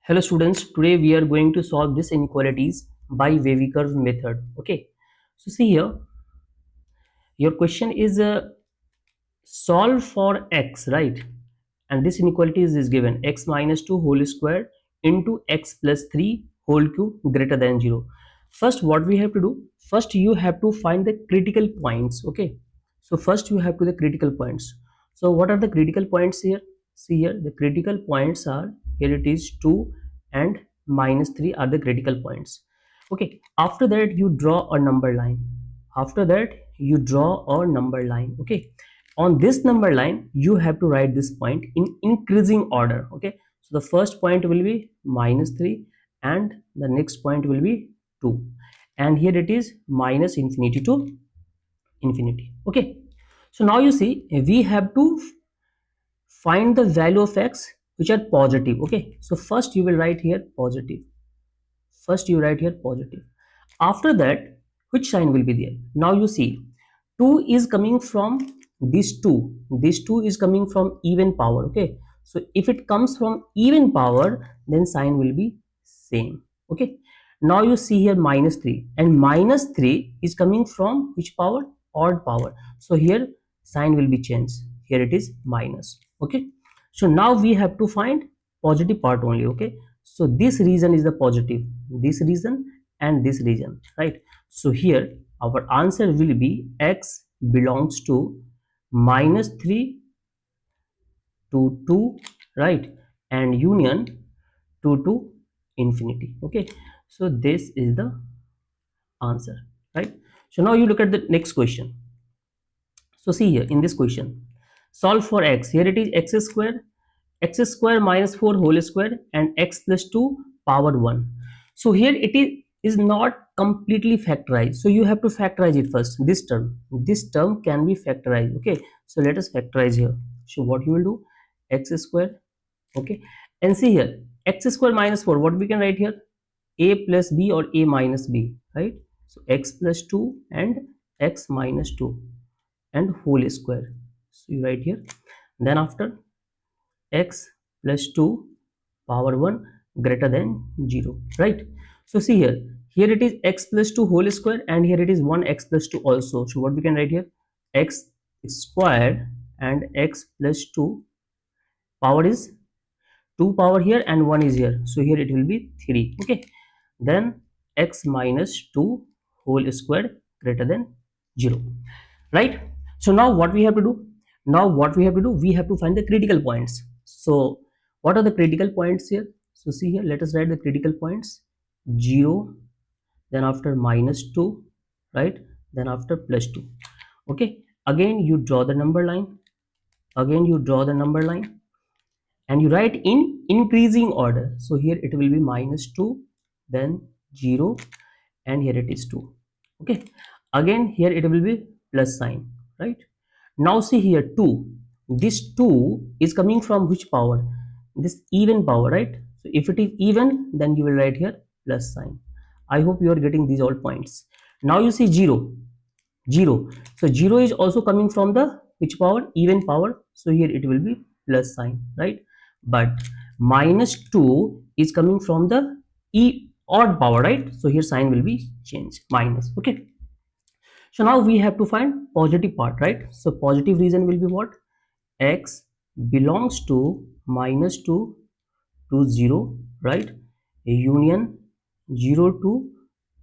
Hello students, today we are going to solve this inequalities by Wavy curve method. Okay, so see here, your question is solve for x, right? And this inequality is given x minus 2 whole square into x plus 3 whole cube greater than 0. First, what we have to do? First, you have to find the critical points. Okay, so first you have to the critical points. So what are the critical points here? See here, the critical points are here it is 2 and minus 3 are the critical points. Okay, after that you draw a number line. After that you draw a number line. Okay, on this number line you have to write this point in increasing order. Okay, so the first point will be minus 3 and the next point will be 2, and here it is minus infinity to infinity. Okay, so now you see we have to find the value of x which are positive. Okay, so first you will write here positive. First you write here positive. After that, which sign will be there? Now you see 2 is coming from this 2 is coming from even power. Okay, so if it comes from even power, then sign will be same. Okay, now you see here minus 3, and minus 3 is coming from which power? Odd power. So here sign will be changed. Here it is minus. Okay, so now we have to find positive part only. Okay, so this region is the positive, this region and this region, right? So here our answer will be x belongs to minus 3 to 2, right? And union 2 to infinity. Okay, so this is the answer, right? So now you look at the next question. So see here in this question, solve for x. Here it is x square minus 4 whole square and x plus 2 power 1. So here it is not completely factorized, so you have to factorize it first. This term can be factorized. Okay, so let us factorize here. So what you will do, x square. Okay, and see here x square minus 4, what we can write here? A plus b or a minus b, right? So x plus 2 and x minus 2 and whole square. So you write here, then after x plus 2 power 1 greater than 0, right? So see here, here it is x plus 2 whole square and here it is 1 x plus 2 also. So what we can write here, x squared and x plus 2 power is 2 power here and 1 is here, so here it will be 3. Okay, then x minus 2 whole square greater than 0, right? So now what we have to do? We have to find the critical points. So what are the critical points here? So see here, let us write the critical points. 0, then after minus 2, right? Then after plus 2. Okay, again you draw the number line, and you write in increasing order. So here it will be minus 2, then 0, and here it is 2. Okay, again here it will be plus sign, right? Now see here 2, this 2 is coming from which power? This even power, right? So if it is even, then you will write here plus sign. I hope you are getting these all points. Now you see 0. So 0 is also coming from the which power? Even power. So here it will be plus sign, right? But minus 2 is coming from the odd power, right? So here sign will be changed, minus. Okay, so now we have to find positive part, right? So positive region will be what? X belongs to minus 2 to 0, right? Union 0 to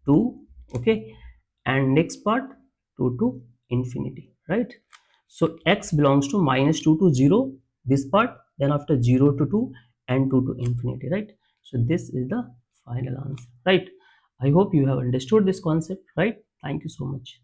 2. Okay, and next part 2 to infinity, right? So x belongs to minus 2 to 0, this part, then after 0 to 2 and 2 to infinity, right? So this is the final answer, right? I hope you have understood this concept, right? Thank you so much.